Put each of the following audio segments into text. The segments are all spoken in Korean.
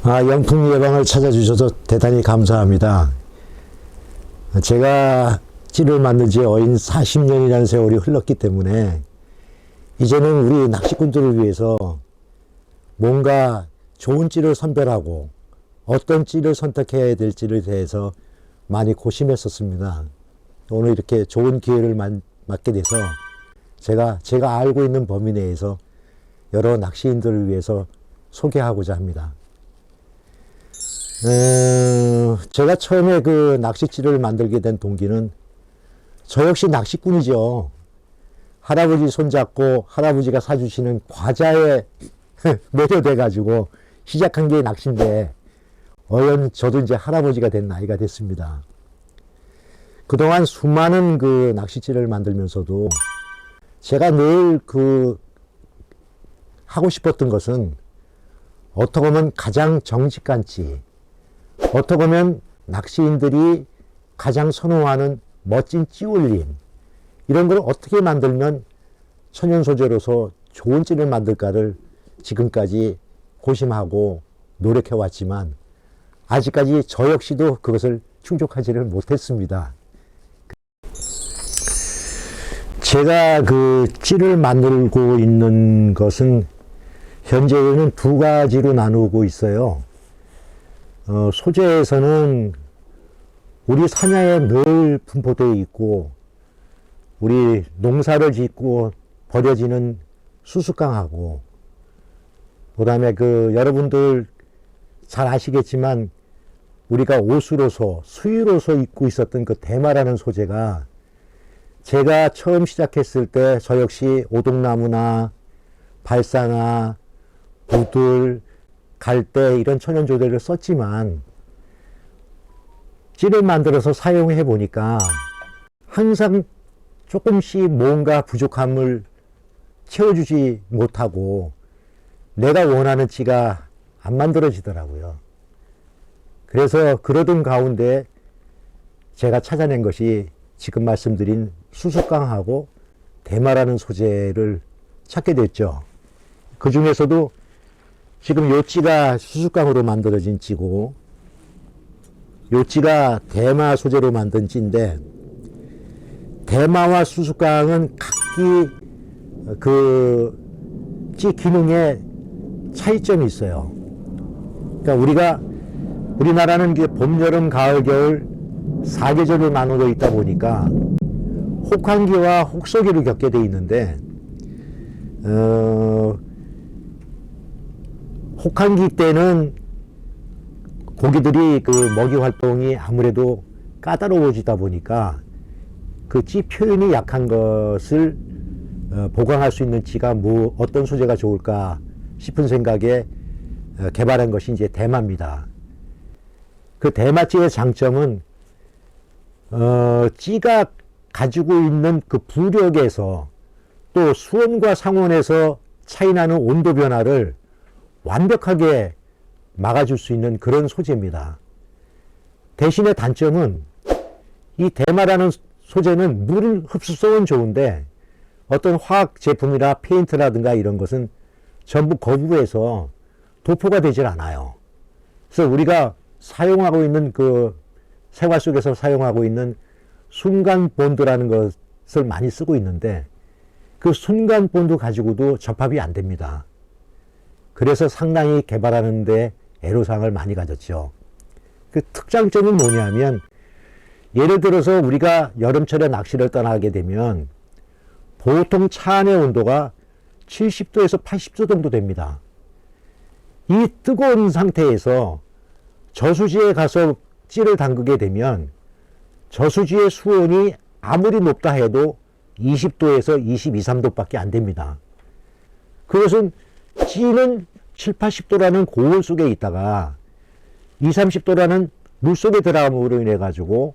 영풍 예방을 찾아주셔서 대단히 감사합니다. 제가 찌를 만든 지 어인 40년이라는 세월이 흘렀기 때문에 이제는 우리 낚시꾼들을 위해서 뭔가 좋은 찌를 선별하고 어떤 찌를 선택해야 될지에 대해서 많이 고심했었습니다. 오늘 이렇게 좋은 기회를 맞게 돼서 제가 알고 있는 범위 내에서 여러 낚시인들을 위해서 소개하고자 합니다. 제가 처음에 그 낚시찌를 만들게 된 동기는 저 역시 낚시꾼이죠. 할아버지 손잡고 할아버지가 사주시는 과자에 매료돼가지고 시작한 게 낚시인데 어연 저도 이제 할아버지가 된 나이가 됐습니다. 그동안 수많은 그 낚시찌를 만들면서도 제가 늘 하고 싶었던 것은 어떻게 보면 가장 정직한 찌, 어떻게 보면 낚시인들이 가장 선호하는 멋진 찌올림, 이런 걸 어떻게 만들면 천연 소재로서 좋은 찌를 만들까를 지금까지 고심하고 노력해 왔지만 아직까지 저 역시도 그것을 충족하지를 못했습니다. 제가 그 찌를 만들고 있는 것은 현재는 두 가지로 나누고 있어요. 소재에서는 우리 산야에 늘 분포되어 있고 우리 농사를 짓고 버려지는 수수깡하고 그다음에 여러분들 잘 아시겠지만 우리가 옷으로서 수유로서 입고 있었던 그 대마라는 소재가 제가 처음 시작했을 때 저 역시 오동나무나 발사나 부들, 갈대 이런 천연 조대를 썼지만 찌를 만들어서 사용해 보니까 항상 조금씩 뭔가 부족함을 채워주지 못하고 내가 원하는 찌가 안 만들어지더라고요. 그래서 그러던 가운데 제가 찾아낸 것이 지금 말씀드린 수수깡하고 대마라는 소재를 찾게 됐죠. 그 중에서도 지금 요 찌가 수수깡으로 만들어진 찌고 요 찌가 대마 소재로 만든 찌인데 대마와 수수깡은 각기 찌 기능에 차이점이 있어요. 그러니까 우리나라는 이게 봄, 여름, 가을, 겨울 4계절로 나누어 있다 보니까 혹한기와 혹서기를 겪게 돼 있는데 혹한기 때는 고기들이 먹이 활동이 아무래도 까다로워지다 보니까 그 찌 표현이 약한 것을 보강할 수 있는 찌가 어떤 소재가 좋을까 싶은 생각에 개발한 것이 이제 대마입니다. 그 대마찌의 장점은 찌가 가지고 있는 그 부력에서 또 수온과 상온에서 차이나는 온도 변화를 완벽하게 막아줄 수 있는 그런 소재입니다. 대신에 단점은 이 대마라는 소재는 물 흡수성은 좋은데 어떤 화학 제품이나 페인트라든가 이런 것은 전부 거부해서 도포가 되질 않아요. 그래서 우리가 사용하고 있는 생활 속에서 사용하고 있는 순간 본드라는 것을 많이 쓰고 있는데 그 순간 본드 가지고도 접합이 안 됩니다. 그래서 상당히 개발하는데 애로사항을 많이 가졌죠. 그 특장점이 뭐냐면 예를 들어서 우리가 여름철에 낚시를 떠나게 되면 보통 차 안의 온도가 70도에서 80도 정도 됩니다. 이 뜨거운 상태에서 저수지에 가서 찌를 담그게 되면 저수지의 수온이 아무리 높다 해도 20도에서 22, 3도밖에 안 됩니다. 그것은 찌는 7, 80도라는 고온 속에 있다가 20, 30도라는 물 속에 들어감으로 인해 가지고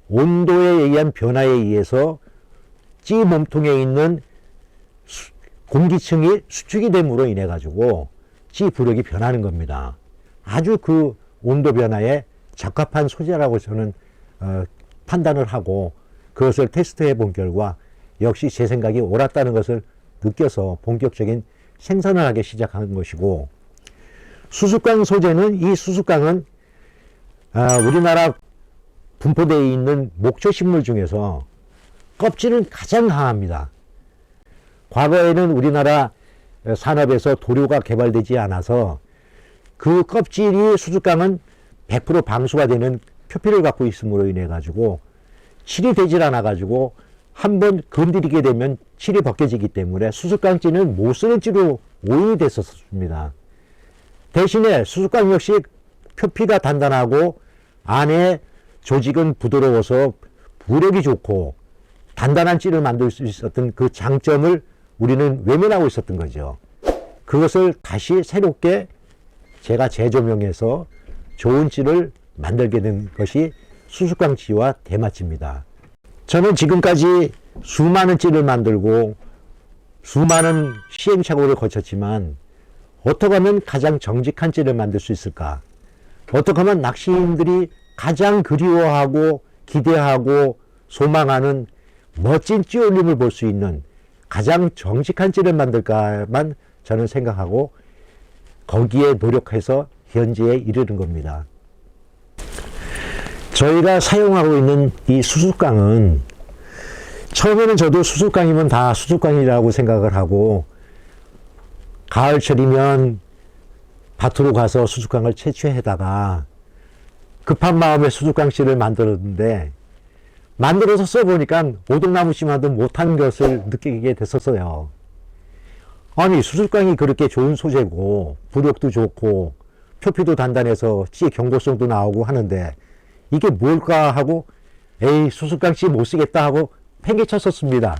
온도에 의한 변화에 의해서 찌 몸통에 있는 공기층이 수축이 됨으로 인해 가지고 찌 부력이 변하는 겁니다. 아주 그 온도 변화에 적합한 소재라고 저는 판단을 하고 그것을 테스트해 본 결과 역시 제 생각이 옳았다는 것을 느껴서 본격적인 생산을 하기 시작한 것이고, 수수깡 소재는, 이 수수깡은 우리나라 분포되어 있는 목초식물 중에서 껍질은 가장 강합니다. 과거에는 우리나라 산업에서 도료가 개발되지 않아서 그 껍질이, 수수깡은 100% 방수가 되는 표피를 갖고 있음으로 인해 가지고 칠이 되질 않아 가지고 한번 건드리게 되면 칠이 벗겨지기 때문에 수수깡찌는 못 쓰는 찌로 오인이 됐었습니다. 대신에 수수깡 역시 표피가 단단하고 안에 조직은 부드러워서 부력이 좋고 단단한 찌를 만들 수 있었던 그 장점을 우리는 외면하고 있었던 거죠. 그것을 다시 새롭게 제가 재조명해서 좋은 찌를 만들게 된 것이 수수깡찌와 대마찌입니다. 저는 지금까지 수많은 찌를 만들고 수많은 시행착오를 거쳤지만 어떻게 하면 가장 정직한 찌를 만들 수 있을까? 어떻게 하면 낚시인들이 가장 그리워하고 기대하고 소망하는 멋진 찌올림을 볼 수 있는 가장 정직한 찌를 만들까만 저는 생각하고 거기에 노력해서 현재에 이르는 겁니다. 저희가 사용하고 있는 이 수수깡은 처음에는 저도 수수깡이면 다 수수깡이라고 생각을 하고 가을철이면 밭으로 가서 수수깡을 채취해다가 급한 마음에 수수깡씨를 만들었는데 만들어서 써보니까 오동나무씨만도 못한 것을 느끼게 됐었어요. 아니, 수수깡이 그렇게 좋은 소재고 부력도 좋고 표피도 단단해서 찌 경고성도 나오고 하는데 이게 뭘까 하고 에이, 수수깡씨 못 쓰겠다 하고 팽개쳤었습니다.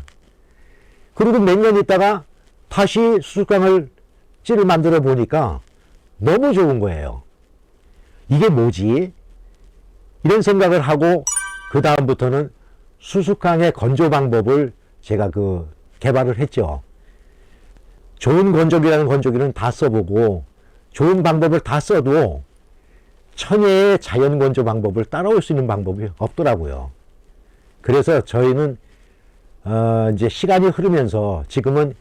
그리고 몇 년 있다가 다시 수수깡을 찌를 만들어 보니까 너무 좋은 거예요. 이게 뭐지? 이런 생각을 하고 그 다음부터는 수수깡의 건조 방법을 제가 개발을 했죠. 좋은 건조기라는 건조기는 다 써보고 좋은 방법을 다 써도 천혜의 자연 건조 방법을 따라올 수 있는 방법이 없더라고요. 그래서 저희는 이제 시간이 흐르면서 지금은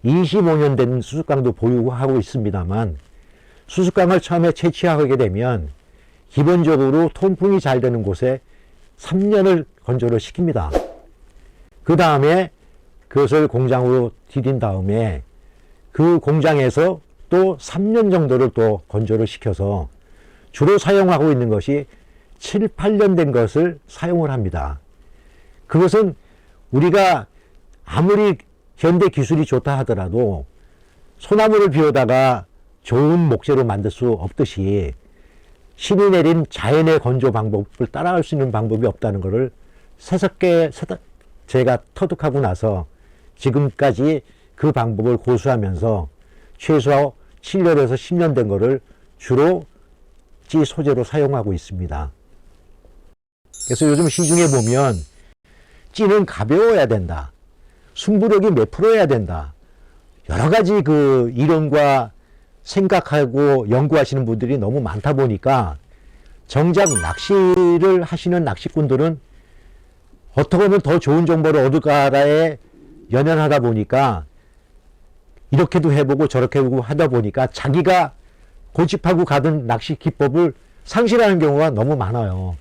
25년 된 수수깡도 보유하고 있습니다만 수수깡을 처음에 채취하게 되면 기본적으로 통풍이 잘 되는 곳에 3년을 건조를 시킵니다. 그 다음에 그것을 공장으로 디딘 다음에 그 공장에서 또 3년 정도를 또 건조를 시켜서 주로 사용하고 있는 것이 7, 8년 된 것을 사용을 합니다. 그것은 우리가 아무리 현대 기술이 좋다 하더라도 소나무를 비우다가 좋은 목재로 만들 수 없듯이 신이 내린 자연의 건조 방법을 따라갈 수 있는 방법이 없다는 것을 새롭게 제가 터득하고 나서 지금까지 그 방법을 고수하면서 최소 7년에서 10년 된 것을 주로 찌 소재로 사용하고 있습니다. 그래서 요즘 시중에 보면 찌는 가벼워야 된다. 승부력이 몇 프로여야 된다. 여러 가지 이론과 생각하고 연구하시는 분들이 너무 많다 보니까 정작 낚시를 하시는 낚시꾼들은 어떻게 하면 더 좋은 정보를 얻을까에 연연하다 보니까 이렇게도 해보고 저렇게 해보고 하다 보니까 자기가 고집하고 가던 낚시 기법을 상실하는 경우가 너무 많아요.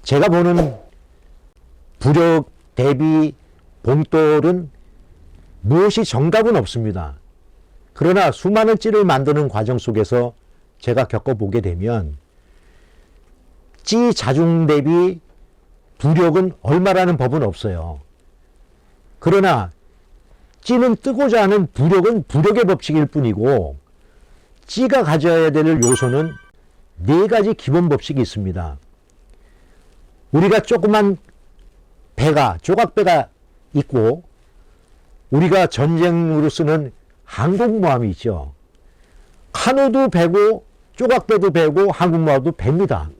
제가 보는 부력, 대비, 봉돌은 무엇이 정답은 없습니다. 그러나 수많은 찌를 만드는 과정 속에서 제가 겪어보게 되면 찌 자중 대비 부력은 얼마라는 법은 없어요. 그러나 찌는 뜨고자 하는 부력은 부력의 법칙일 뿐이고 찌가 가져야 될 요소는 4가지 기본 법칙이 있습니다. 우리가 조그만 배가, 조각배가 있고 우리가 전쟁으로 쓰는 항공모함이 있죠. 카누도 배고 조각배도 배고 항공모함도 배입니다.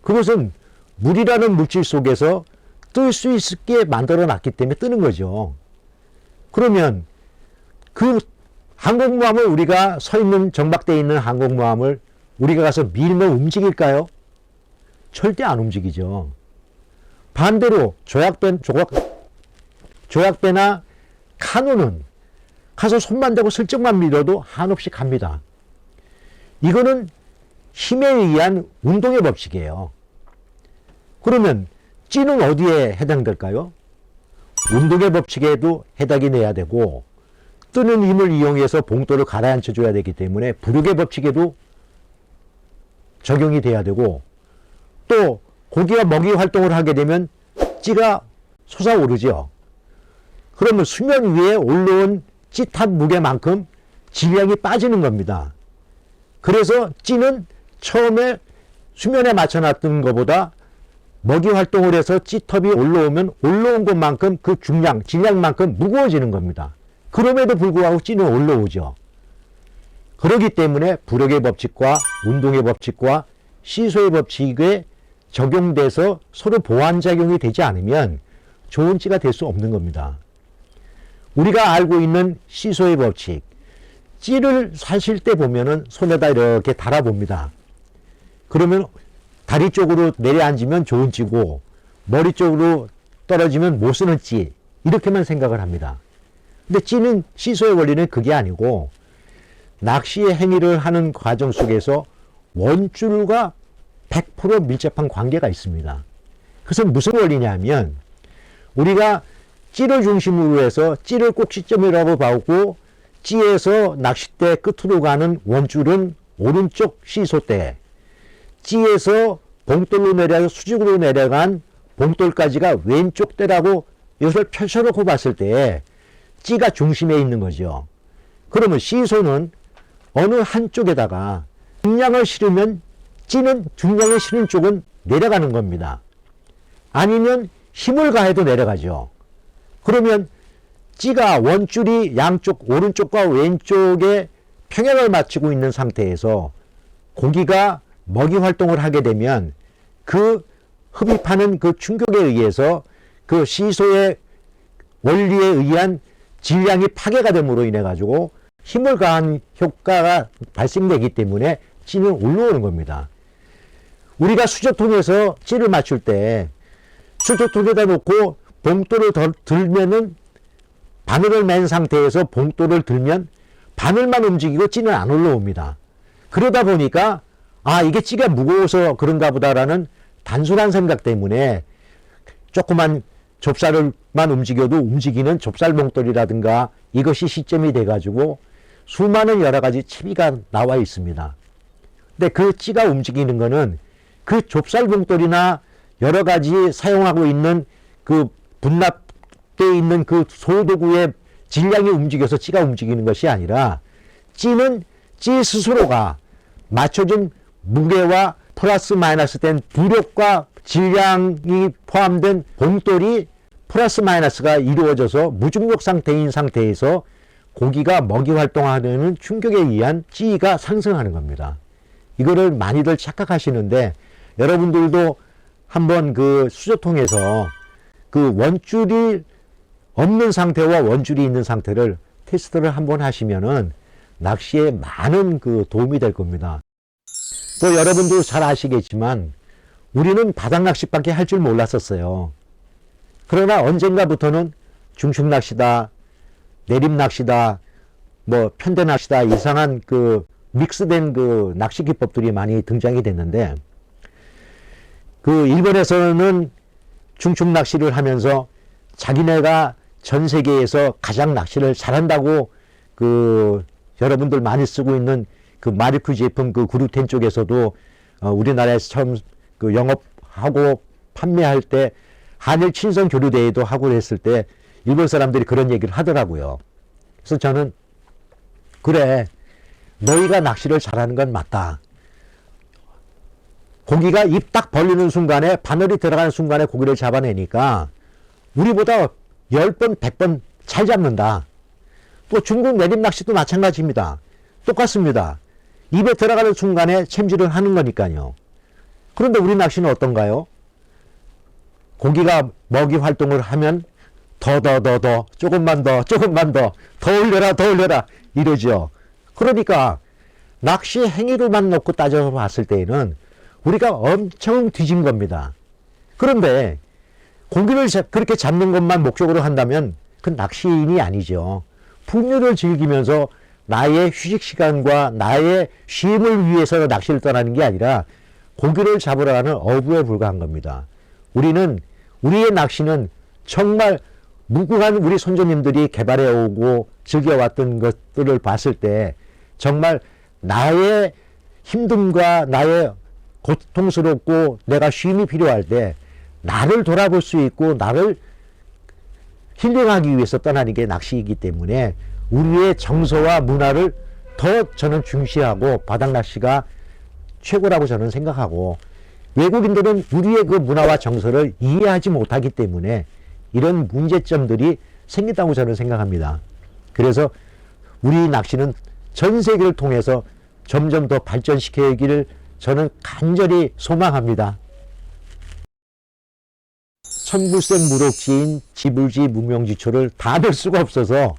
그것은 물이라는 물질 속에서 뜰 수 있게 만들어 놨기 때문에 뜨는 거죠. 그러면 그 항공모함을 우리가 서 있는 정박되어 있는 항공모함을 우리가 가서 밀면 움직일까요? 절대 안 움직이죠. 반대로 조약배나 카누는 가서 손만 대고 슬쩍만 밀어도 한없이 갑니다. 이거는 힘에 의한 운동의 법칙이에요. 그러면 찌는 어디에 해당될까요? 운동의 법칙에도 해당이 돼야 되고, 뜨는 힘을 이용해서 봉돌을 가라앉혀 줘야 되기 때문에 부력의 법칙에도 적용이 돼야 되고, 또 고기가 먹이 활동을 하게 되면 찌가 솟아오르죠. 그러면 수면 위에 올라온 찌탑 무게만큼 질량이 빠지는 겁니다. 그래서 찌는 처음에 수면에 맞춰놨던 것보다 먹이 활동을 해서 찌톱이 올라오면 올라온 것만큼 그 중량, 질량만큼 무거워지는 겁니다. 그럼에도 불구하고 찌는 올라오죠. 그렇기 때문에 부력의 법칙과 운동의 법칙과 시소의 법칙에 적용돼서 서로 보완작용이 되지 않으면 좋은 찌가 될 수 없는 겁니다. 우리가 알고 있는 시소의 법칙, 찌를 사실 때 보면은 손에다 이렇게 달아봅니다. 그러면 다리 쪽으로 내려앉으면 좋은 찌고 머리 쪽으로 떨어지면 못 쓰는 찌, 이렇게만 생각을 합니다. 근데 찌는, 시소의 원리는 그게 아니고 낚시의 행위를 하는 과정 속에서 원줄과 100% 밀접한 관계가 있습니다. 그것은 무슨 원리냐면, 우리가 찌를 중심으로 해서 찌를 꼭지점이라고 봐오고, 찌에서 낚싯대 끝으로 가는 원줄은 오른쪽 시소대, 찌에서 봉돌로 내려가 수직으로 내려간 봉돌까지가 왼쪽 대라고 이것을 펼쳐놓고 봤을 때 찌가 중심에 있는 거죠. 그러면 시소는 어느 한쪽에다가 중량을 실으면 찌는 중량을 실은 쪽은 내려가는 겁니다. 아니면 힘을 가해도 내려가죠. 그러면 찌가 원줄이 양쪽 오른쪽과 왼쪽에 평행을 맞추고 있는 상태에서 고기가 먹이 활동을 하게 되면 그 흡입하는 그 충격에 의해서 그 시소의 원리에 의한 질량이 파괴가 됨으로 인해 가지고 힘을 가한 효과가 발생되기 때문에 찌는 올라오는 겁니다. 우리가 수저통에서 찌를 맞출 때 수저통에다 놓고 봉돌을 들면은, 바늘을 맨 상태에서 봉돌을 들면 바늘만 움직이고 찌는 안 올라옵니다. 그러다 보니까 이게 찌가 무거워서 그런가 보다라는 단순한 생각 때문에 조그만 좁쌀만 움직여도 움직이는 좁쌀 봉돌이라든가 이것이 시점이 돼 가지고 수많은 여러 가지 취미가 나와 있습니다. 근데 그 찌가 움직이는 거는 그 좁쌀 봉돌이나 여러 가지 사용하고 있는 그 분납되어 있는 그 소도구의 질량이 움직여서 찌가 움직이는 것이 아니라, 찌는 찌 스스로가 맞춰진 무게와 플러스 마이너스 된 부력과 질량이 포함된 봉돌이 플러스 마이너스가 이루어져서 무중력 상태인 상태에서 고기가 먹이 활동하는 충격에 의한 찌가 상승하는 겁니다. 이거를 많이들 착각하시는데, 여러분들도 한번 그 수저통에서 그 원줄이 없는 상태와 원줄이 있는 상태를 테스트를 한번 하시면은 낚시에 많은 그 도움이 될 겁니다. 또 여러분도 잘 아시겠지만 우리는 바닥 낚시밖에 할 줄 몰랐었어요. 그러나 언젠가부터는 중축 낚시다, 내림 낚시다, 뭐 편대 낚시다, 이상한 그 믹스된 그 낚시 기법들이 많이 등장이 됐는데, 그 일본에서는 중축 낚시를 하면서 자기네가 전 세계에서 가장 낚시를 잘한다고 그 여러분들 많이 쓰고 있는 그 마리큐 제품 그 그루텐 쪽에서도 우리나라에서 처음 그 영업하고 판매할 때 한일 친선 교류 대회도 하고 했을 때 일본 사람들이 그런 얘기를 하더라고요. 그래서 저는 그래, 너희가 낚시를 잘하는 건 맞다. 고기가 입 딱 벌리는 순간에, 바늘이 들어가는 순간에 고기를 잡아내니까 우리보다 10번, 100번 잘 잡는다. 또 중국 내림 낚시도 마찬가지입니다. 똑같습니다. 입에 들어가는 순간에 챔질을 하는 거니까요. 그런데 우리 낚시는 어떤가요? 고기가 먹이 활동을 하면 더, 조금만 더, 더 올려라, 이러죠. 그러니까 낚시 행위로만 놓고 따져서 봤을 때에는 우리가 엄청 뒤진 겁니다. 그런데 고기를 그렇게 잡는 것만 목적으로 한다면 그 낚시인이 아니죠. 풍류를 즐기면서 나의 휴식 시간과 나의 쉼을 위해서 낚시를 떠나는 게 아니라 고기를 잡으러 가는 어부에 불과한 겁니다. 우리의 낚시는 정말 무궁한 우리 선조님들이 개발해 오고 즐겨왔던 것들을 봤을 때 정말 나의 힘듦과 나의 고통스럽고 내가 쉼이 필요할 때 나를 돌아볼 수 있고 나를 힐링하기 위해서 떠나는 게 낚시이기 때문에 우리의 정서와 문화를 더 저는 중시하고 바닥 낚시가 최고라고 저는 생각하고, 외국인들은 우리의 그 문화와 정서를 이해하지 못하기 때문에 이런 문제점들이 생긴다고 저는 생각합니다. 그래서 우리 낚시는 전 세계를 통해서 점점 더 발전시키기를 저는 간절히 소망합니다. 천불생 무럭지인 지불지 무명지초를 다 될 수가 없어서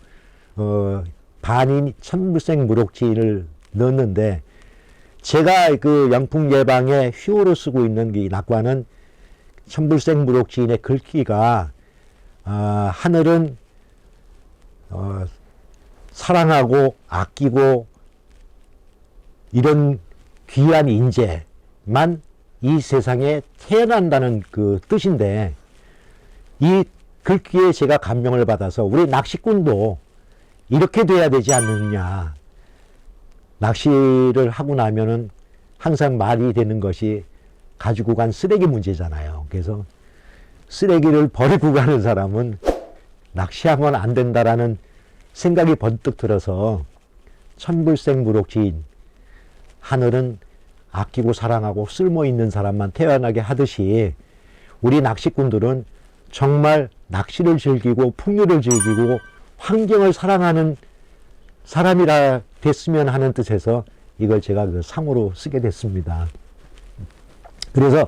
반인 천불생 무럭지인을 넣었는데, 제가 그 영풍 예방에 휘호로 쓰고 있는 이 낙과는 천불생 무럭지인의 글귀가 하늘은 사랑하고 아끼고 이런 귀한 인재만 이 세상에 태어난다는 그 뜻인데, 이 글귀에 제가 감명을 받아서 우리 낚시꾼도 이렇게 돼야 되지 않느냐. 낚시를 하고 나면은 항상 말이 되는 것이 가지고 간 쓰레기 문제잖아요. 그래서 쓰레기를 버리고 가는 사람은 낚시하면 안 된다라는 생각이 번뜩 들어서 천불생 무럭지인, 하늘은 아끼고 사랑하고 쓸모 있는 사람만 태어나게 하듯이 우리 낚시꾼들은 정말 낚시를 즐기고 풍류를 즐기고 환경을 사랑하는 사람이라 됐으면 하는 뜻에서 이걸 제가 그 상으로 쓰게 됐습니다. 그래서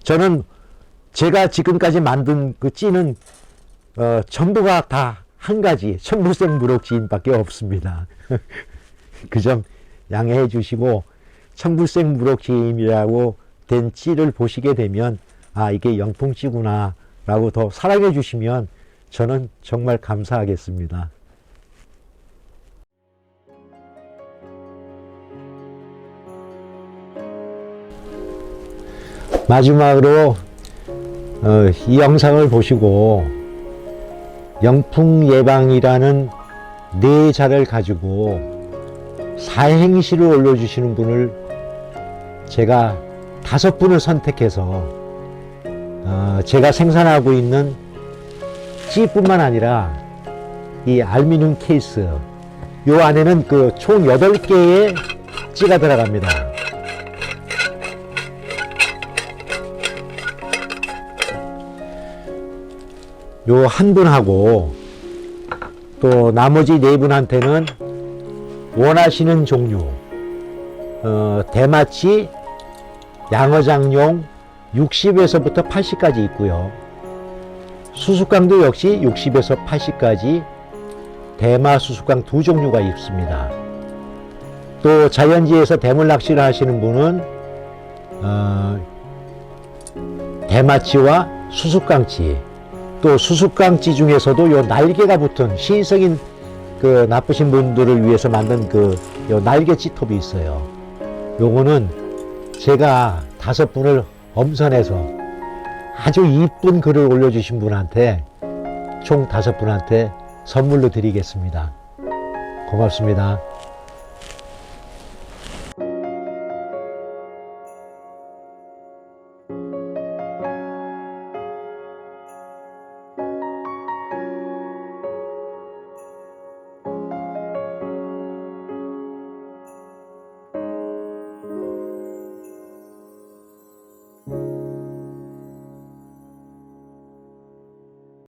저는 제가 지금까지 만든 그 찌는 전부가 다 한 가지 천불생 무럭지인밖에 없습니다. 그 점 양해해 주시고 천불생 무럭지인이라고 된 찌를 보시게 되면 이게 영풍찌구나 라고 더 사랑해 주시면 저는 정말 감사하겠습니다. 마지막으로 이 영상을 보시고 영풍 예방이라는 네 자를 가지고 사행시를 올려주시는 분을 제가 5분을 선택해서 제가 생산하고 있는 찌뿐만 아니라 이 알루미늄 케이스 요 안에는 그 총 8개의 찌가 들어갑니다. 요 한 분하고 또 나머지 4분한테는 원하시는 종류 대마치 양어장용 60에서부터 80까지 있고요. 수수깡도 역시 60에서 80까지 대마 수수깡 2종류가 있습니다. 또 자연지에서 대물 낚시를 하시는 분은 대마치와 수수깡치, 또 수수깡치 중에서도 요 날개가 붙은 시인성인 그 나쁘신 분들을 위해서 만든 요 날개 찌톱이 있어요. 요거는 제가 5분을 엄선해서 아주 이쁜 글을 올려주신 분한테 총 5분한테 선물로 드리겠습니다. 고맙습니다.